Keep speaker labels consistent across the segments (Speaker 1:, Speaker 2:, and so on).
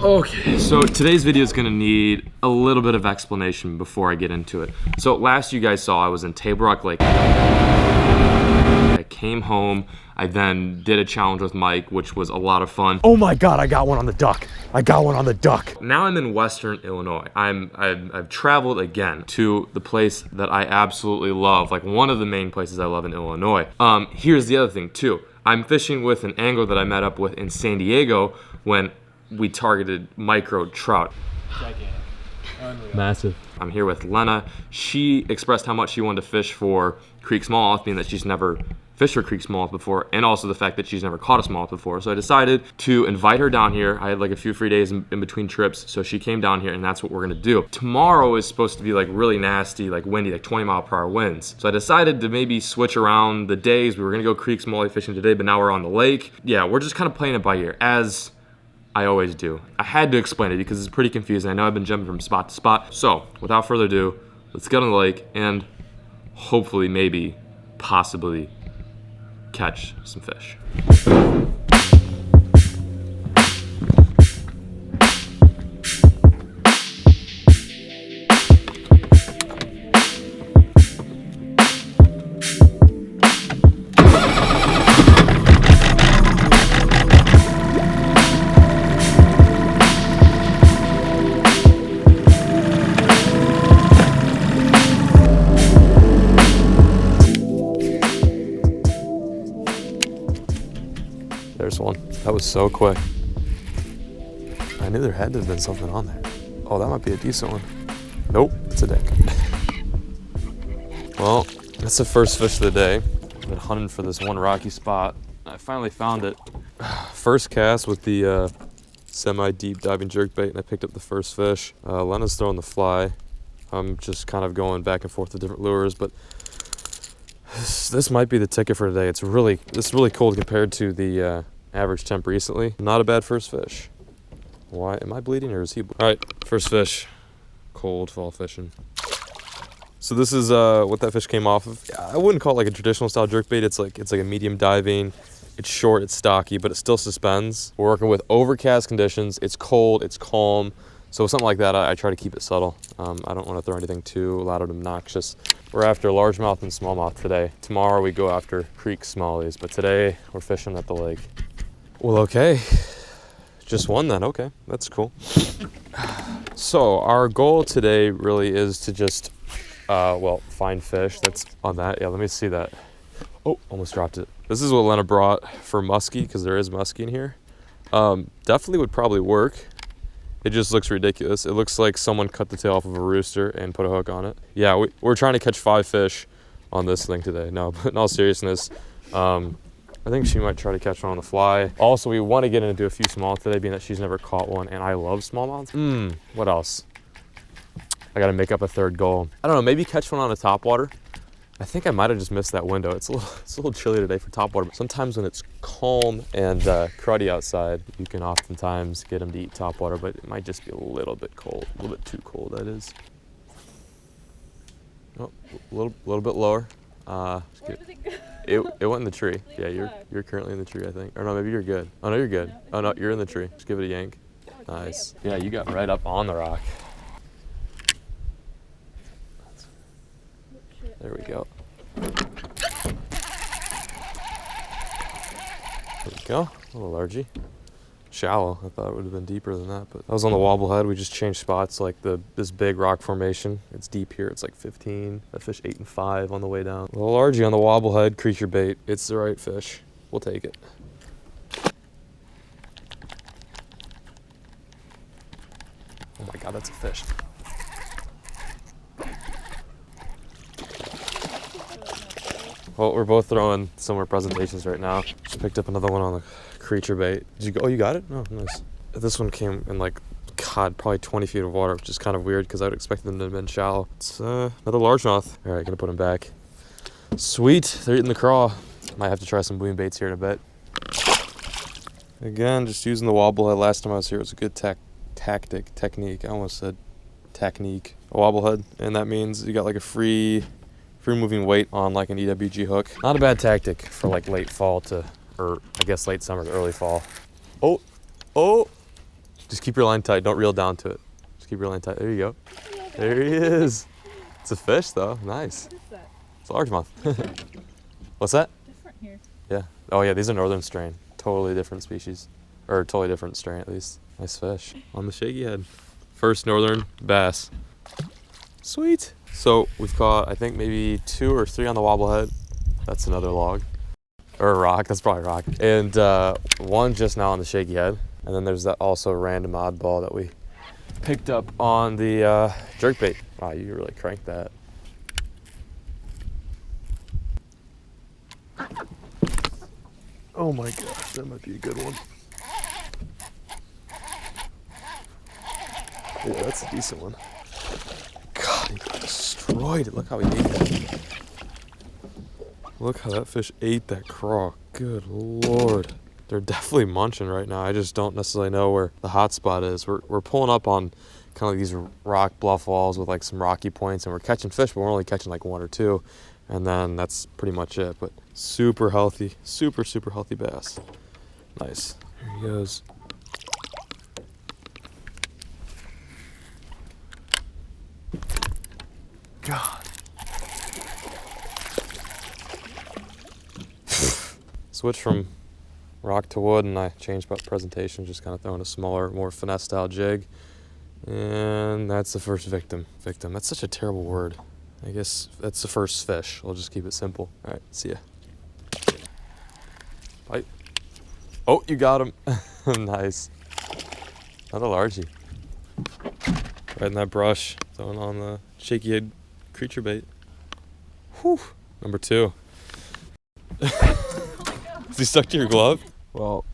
Speaker 1: Okay, so today's video is gonna need a little bit of explanation before I get into it. So last you guys saw I was in Table Rock Lake. I came home, I then did a challenge with Mike, which was a lot of fun.
Speaker 2: Oh my God, I got one on the duck. I got one on the duck.
Speaker 1: Now I'm in Western Illinois. I've traveled again to the place that I absolutely love, like one of the main places I love in Illinois. Here's the other thing too. I'm fishing with an angler that I met up with in San Diego when we targeted micro trout.
Speaker 3: Gigantic. Unreal.
Speaker 1: Massive. I'm here with Lena. She expressed how much she wanted to fish for creek smallmouth, being that she's never fished for creek smallmouth before, and also the fact that she's never caught a smallmouth before. So I decided to invite her down here. I had like a few free days in between trips, so she came down here, and that's what we're gonna do. Tomorrow is supposed to be like really nasty, like windy, like 20-mile-per-hour winds. So I decided to maybe switch around the days. We were gonna go creek smallmouth fishing today, but now we're on the lake. Yeah, we're just kind of playing it by ear, as I always do. I had to explain it because it's pretty confusing. I know I've been jumping from spot to spot. So without further ado, let's get on the lake and hopefully, maybe, possibly catch some fish. There's one. That was so quick. I knew there had to have been something on there. Oh, that might be a decent one. Nope, it's a dick. Well, that's the first fish of the day. I've been hunting for this one rocky spot. I finally found it. First cast with the semi-deep diving jerkbait, and I picked up the first fish. Lena's throwing the fly. I'm just kind of going back and forth with different lures, but this might be the ticket for today. It's really cold compared to the average temp recently. Not a bad first fish. Why am I bleeding, or is he? All right, first fish. Cold fall fishing. So this is what that fish came off of. I wouldn't call it like a traditional style jerkbait. It's like a medium diving. It's short, it's stocky, but it still suspends. We're working with overcast conditions. It's cold, it's calm. So something like that, I try to keep it subtle. I don't want to throw anything too loud and obnoxious. We're after largemouth and smallmouth today. Tomorrow we go after creek smallies, but today we're fishing at the lake. Well, okay. Just one then, okay, that's cool. So our goal today really is to just, well, find fish. That's on that, yeah, let me see that. Oh, almost dropped it. This is what Lena brought for muskie, because there is muskie in here. Definitely would probably work. It just looks ridiculous. It looks like someone cut the tail off of a rooster and put a hook on it. Yeah, we're trying to catch 5 fish on this thing today. No, but in all seriousness, I think she might try to catch one on the fly. Also, we want to get into a few smallmouth today, being that she's never caught one, and I love smallmouth. What else? I got to make up a third goal. I don't know, maybe catch one on a topwater. I think I might have just missed that window. It's a little chilly today for topwater. Sometimes when it's calm and cruddy outside, you can oftentimes get them to eat topwater, but it might just be a little bit cold, a little bit too cold, that is. Oh, a little bit lower. It went in the tree. Yeah, you're currently in the tree, I think. Or no, maybe you're good. Oh no, you're good. Oh no, you're in the tree. Just give it a yank. Nice. Yeah, you got right up on the rock. There we go. There we go. A little largy. Shallow. I thought it would have been deeper than that, but I was on the wobble head. We just changed spots, like this big rock formation. It's deep here. It's like 15. That fish 8 and 5 on the way down. A little largy on the wobble head, creature bait. It's the right fish. We'll take it. Oh my God, that's a fish. Well, we're both throwing similar presentations right now. Just picked up another one on the creature bait. Did you go? Oh, you got it? Oh, nice. This one came in like, God, probably 20 feet of water, which is kind of weird because I would expect them to have been shallow. It's another largemouth. All right, gonna put him back. Sweet, they're eating the craw. Might have to try some boom baits here in a bit. Again, just using the wobble head. Last time I was here, it was a good technique. I almost said technique. A wobble head, and that means you got like a free moving weight on like an EWG hook. Not a bad tactic for like late fall to, or I guess late summer to early fall. Oh, oh. Just keep your line tight. Don't reel down to it. Just keep your line tight. There you go. There he is. It's a fish though. Nice.
Speaker 4: What is that?
Speaker 1: It's a largemouth. What's that?
Speaker 4: Different here.
Speaker 1: Yeah. Oh yeah, these are northern strain. Totally different species. Or totally different strain at least. Nice fish. On the shaky head. First northern bass. Sweet. So we've caught, I think, maybe 2 or 3 on the wobble head. That's another log. Or a rock. That's probably a rock. And 1 just now on the shaky head. And then there's that also random oddball that we picked up on the jerkbait. Wow, you really cranked that.
Speaker 2: Oh my gosh, that might be a good one. Yeah, that's a decent one.
Speaker 1: God, he destroyed it. Look how he ate that. Look how that fish ate that craw. Good Lord. They're definitely munching right now. I just don't necessarily know where the hot spot is. We're pulling up on kind of like these rock bluff walls with like some rocky points, and we're catching fish, but we're only catching like 1 or 2. And then that's pretty much it. But super healthy, super healthy bass. Nice. There he goes.
Speaker 2: God.
Speaker 1: Switch from rock to wood, and I changed up presentation, just kind of throwing a smaller, more finesse style jig. And that's the first victim. Victim, that's such a terrible word. I guess that's the first fish. We'll just keep it simple. All right, see ya. Bite. Oh, you got him. Nice. Another largie. Right in that brush, throwing on the shaky head creature bait. Whew. Number 2. Is he stuck to your glove? Well,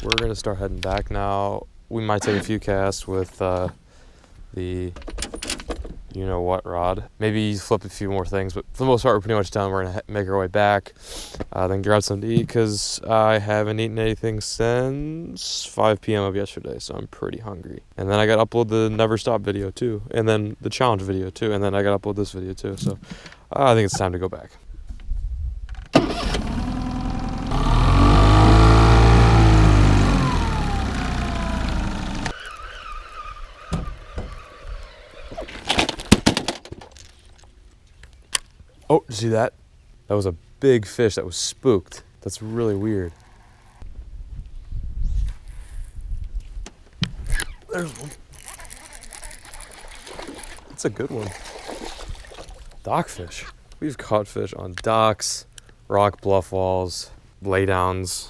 Speaker 1: we're gonna start heading back now. We might take a few casts with the you know what rod. Maybe flip a few more things, but for the most part, we're pretty much done. We're gonna make our way back, then grab something to eat, because I haven't eaten anything since 5 p.m. of yesterday, so I'm pretty hungry. And then I gotta upload the Never Stop video too, and then the challenge video too, and then I gotta upload this video too, so I think it's time to go back. Oh, did you see that? That was a big fish that was spooked. That's really weird.
Speaker 2: There's one.
Speaker 1: That's a good one. Dockfish. We've caught fish on docks, rock bluff walls, laydowns,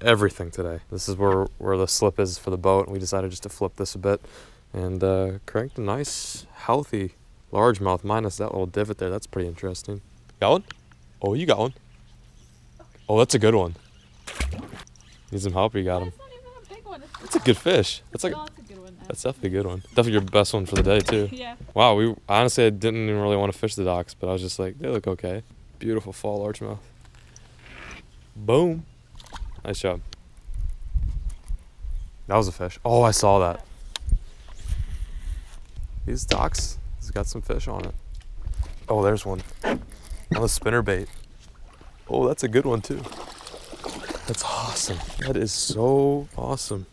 Speaker 1: everything today. This is where the slip is for the boat, and we decided just to flip this a bit and cranked a nice, healthy largemouth minus that little divot there. That's pretty interesting. Got one? Oh, you got one. Oh, that's a good one. Need some help or you got him?
Speaker 4: That's not even a big one.
Speaker 1: That's a good fish. That's like,
Speaker 4: Oh, that's a good one.
Speaker 1: that's definitely a good one. Definitely your best one for the day too.
Speaker 4: Yeah.
Speaker 1: Wow, honestly, I didn't even really want to fish the docks, but I was just like, they look okay. Beautiful fall largemouth. Boom. Nice job. That was a fish. Oh, I saw that. These docks, it's got some fish on it. Oh, there's one. On the spinnerbait. Oh, that's a good one too. That's awesome. That is so awesome.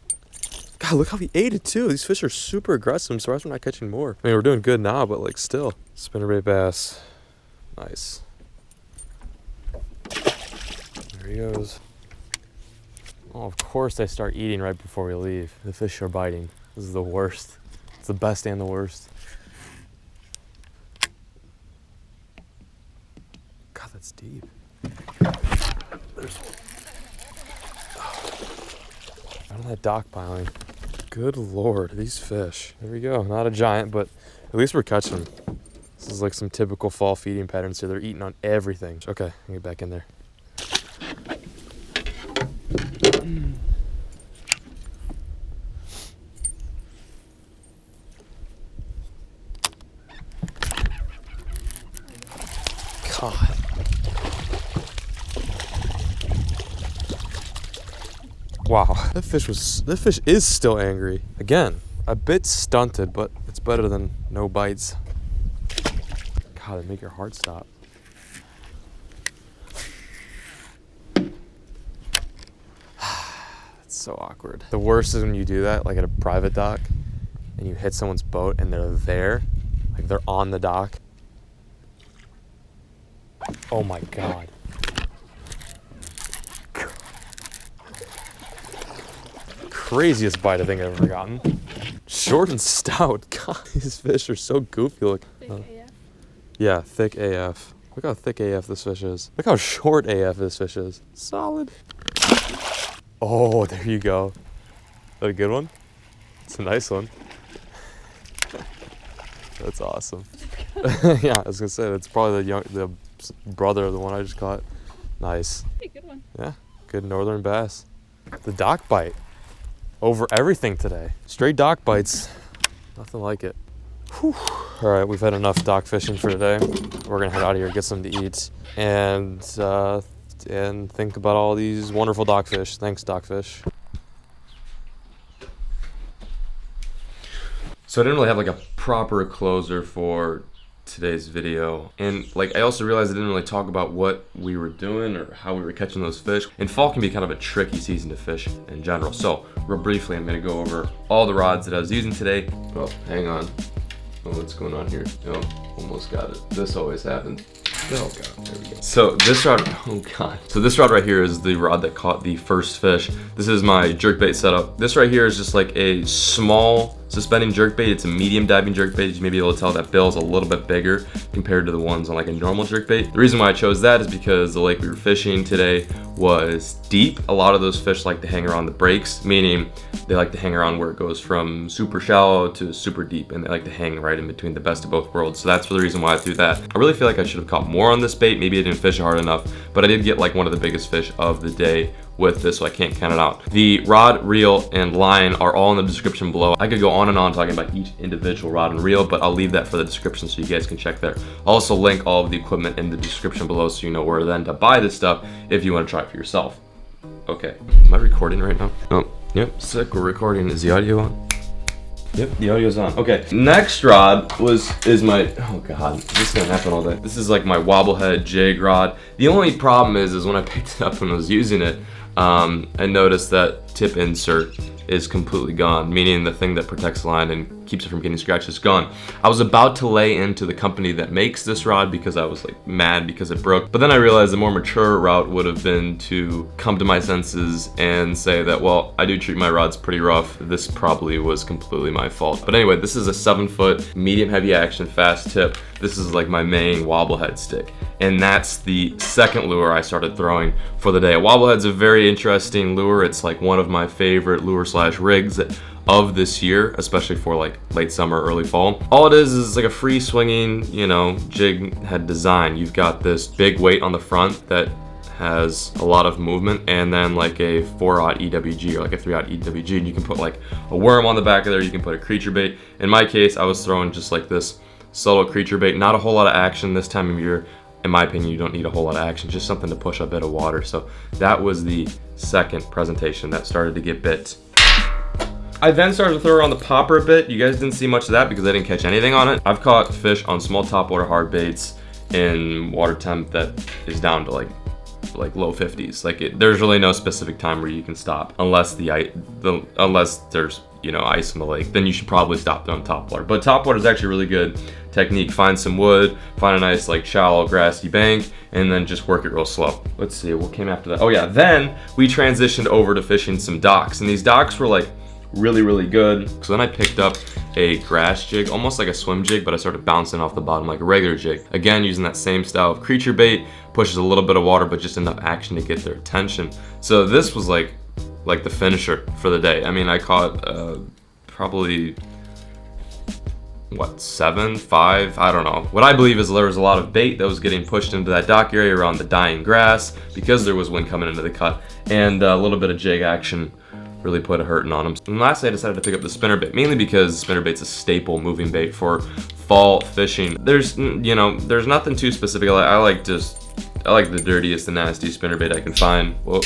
Speaker 1: God, look how he ate it too. These fish are super aggressive. I'm surprised we're not catching more. I mean, we're doing good now, but like still. Spinnerbait bass. Nice. There he goes. Oh, of course they start eating right before we leave. The fish are biting. This is the worst. It's the best and the worst. God, that's deep.
Speaker 2: There's one.
Speaker 1: Out of that dock piling. Good Lord, these fish. There we go. Not a giant, but at least we're catching them. This is like some typical fall feeding patterns here. They're eating on everything. Okay, I'll get back in there. God. Wow, that fish is still angry. Again, a bit stunted, but it's better than no bites. God, they make your heart stop. That's so awkward. The worst is when you do that, like at a private dock, and you hit someone's boat and they're there, like they're on the dock. Oh my God. Craziest bite I think I've ever gotten. Short and stout. God, these fish are so goofy looking.
Speaker 4: Thick AF.
Speaker 1: Yeah, thick AF. Look how thick AF this fish is. Look how short AF this fish is. Solid. Oh, there you go. Is that a good one? It's a nice one. That's awesome. Yeah, I was gonna say that's probably the brother of the one I just caught. Nice.
Speaker 4: Hey, good one.
Speaker 1: Yeah, good northern bass. The dock bite over everything today. Straight dock bites. Nothing like it. Whew. All right, we've had enough dock fishing for today. We're gonna head out of here, get something to eat, and think about all these wonderful dock fish. Thanks, dock fish. So I didn't really have like a proper closer for today's video, and like I also realized I didn't really talk about what we were doing or how we were catching those fish. And fall can be kind of a tricky season to fish in general. So real briefly, I'm gonna go over all the rods that I was using today. Oh, hang on. Oh, what's going on here? Oh, almost got it. This always happens. Oh God, there we go. So this rod, oh God. So this rod right here is the rod that caught the first fish. This is my jerkbait setup. This right here is just like a small suspending jerkbait. It's a medium diving jerkbait. You may be able to tell that bill is a little bit bigger compared to the ones on like a normal jerkbait. The reason why I chose that is because the lake we were fishing today was deep. A lot of those fish like to hang around the breaks, meaning they like to hang around where it goes from super shallow to super deep, and they like to hang right in between the best of both worlds. So that's the reason why I threw that. I really feel like I should have caught more on this bait. Maybe I didn't fish hard enough, but I did get like one of the biggest fish of the day with this, so I can't count it out. The rod, reel, and line are all in the description below. I could go on and on talking about each individual rod and reel, but I'll leave that for the description so you guys can check there. I'll also link all of the equipment in the description below so you know where then to buy this stuff if you want to try it for yourself. Okay, am I recording right now? Oh, yep, sick, we're recording. Is the audio on? Yep, the audio's on. Okay, next rod is my, oh God, this is gonna happen all day. This is like my wobblehead jig rod. The only problem is when I picked it up and was using it, I noticed that tip insert is completely gone, meaning the thing that protects the line and keeps it from getting scratched is gone. I was about to lay into the company that makes this rod because I was like mad because it broke, but then I realized the more mature route would have been to come to my senses and say that, well, I do treat my rods pretty rough. This probably was completely my fault. But anyway, this is a 7-foot medium heavy action fast tip. This is like my main wobblehead stick, and that's the second lure I started throwing for the day. A wobblehead's a very interesting lure. It's like one of my favorite lure slash rigs of this year, especially for like late summer, early fall. All it is like a free swinging, you know, jig head design. You've got this big weight on the front that has a lot of movement, and then like a 4-aught EWG or like a 3-aught EWG, and you can put like a worm on the back of there. You can put a creature bait. In my case, I was throwing just like this subtle creature bait. Not a whole lot of action this time of year. In my opinion, you don't need a whole lot of action, just something to push a bit of water. So that was the second presentation that started to get bit. I then started to throw around the popper a bit. You guys didn't see much of that because I didn't catch anything on it. I've caught fish on small topwater hard baits in water temp that is down to like low 50s. There's really no specific time where you can stop unless unless there's, you know, ice in the lake. Then you should probably stop throwing topwater. But topwater is actually really good technique. Find some wood, find a nice like shallow grassy bank, and then just work it real slow. Let's see what came after that. Oh yeah, then we transitioned over to fishing some docks, and these docks were like really good. So then I picked up a grass jig, almost like a swim jig, but I started bouncing off the bottom like a regular jig. Again, using that same style of creature bait, pushes a little bit of water, but just enough action to get their attention. So this was like the finisher for the day. I mean, I caught probably what, 7, 5, I don't know. What I believe is there was a lot of bait that was getting pushed into that dock area around the dying grass because there was wind coming into the cut, and a little bit of jig action really put a hurting on them. And lastly, I decided to pick up the spinnerbait, mainly because spinnerbait's a staple moving bait for fall fishing. There's, you know, there's nothing too specific. I like the dirtiest and nastiest spinnerbait I can find. Whoa,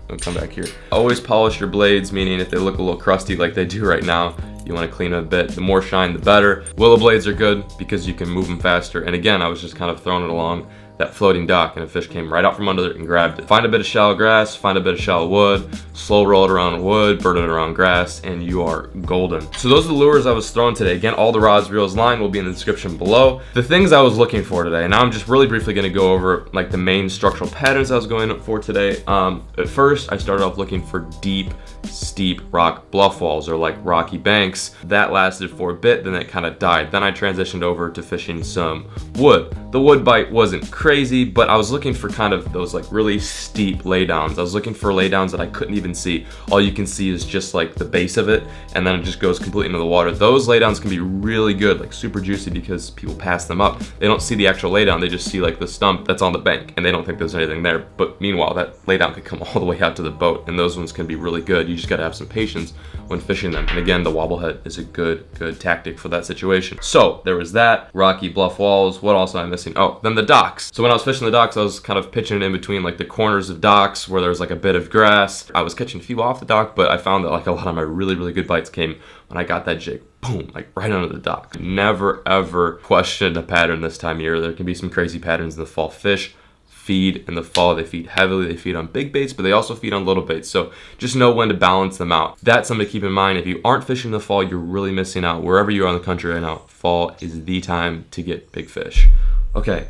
Speaker 1: I'll come back here. Always polish your blades, meaning if they look a little crusty like they do right now, you want to clean them a bit. The more shine, the better. Willow blades are good because you can move them faster. And again, I was just kind of throwing it along that floating dock, and a fish came right out from under it and grabbed it. Find a bit of shallow grass, find a bit of shallow wood, slow roll it around wood, burn it around grass, and you are golden. So those are the lures I was throwing today. Again, all the rods, reels, line will be in the description below. The things I was looking for today, and now I'm just really briefly going to go over like the main structural patterns I was going for today. At first, I started off looking for deep, steep rock bluff walls, or like rocky banks. That lasted for a bit, then it kind of died. Then I transitioned over to fishing some wood. The wood bite wasn't crazy, but I was looking for kind of those like really steep laydowns. I was looking for laydowns that I couldn't even see. All you can see is just like the base of it, and then it just goes completely into the water. Those laydowns can be really good, like super juicy, because people pass them up. They don't see the actual laydown, they just see like the stump that's on the bank, and they don't think there's anything there. But meanwhile, that laydown could come all the way out to the boat, and those ones can be really good. You just gotta have some patience when fishing them. And again, the wobble head is a good tactic for that situation. So there was that, rocky bluff walls. What else am I missing? Oh, then the docks. So when I was fishing the docks, I was kind of pitching in between like the corners of docks where there's like a bit of grass. I was catching a few off the dock, but I found that like a lot of my really good bites came when I got that jig, boom, like right under the dock. Never ever questioned a pattern this time of year. There can be some crazy patterns in the fall. Fish feed in the fall. They feed heavily, they feed on big baits, but they also feed on little baits. So just know when to balance them out. That's something to keep in mind. If you aren't fishing in the fall, you're really missing out. Wherever you are in the country right now, fall is the time to get big fish. Okay,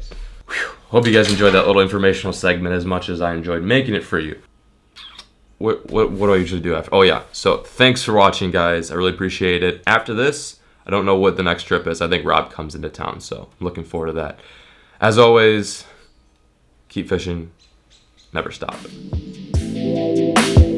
Speaker 1: whew. Hope you guys enjoyed that little informational segment as much as I enjoyed making it for you. What do I usually do after? Oh yeah, so thanks for watching, guys. I really appreciate it. After this, I don't know what the next trip is. I think Rob comes into town, so I'm looking forward to that. As always, keep fishing, never stop it.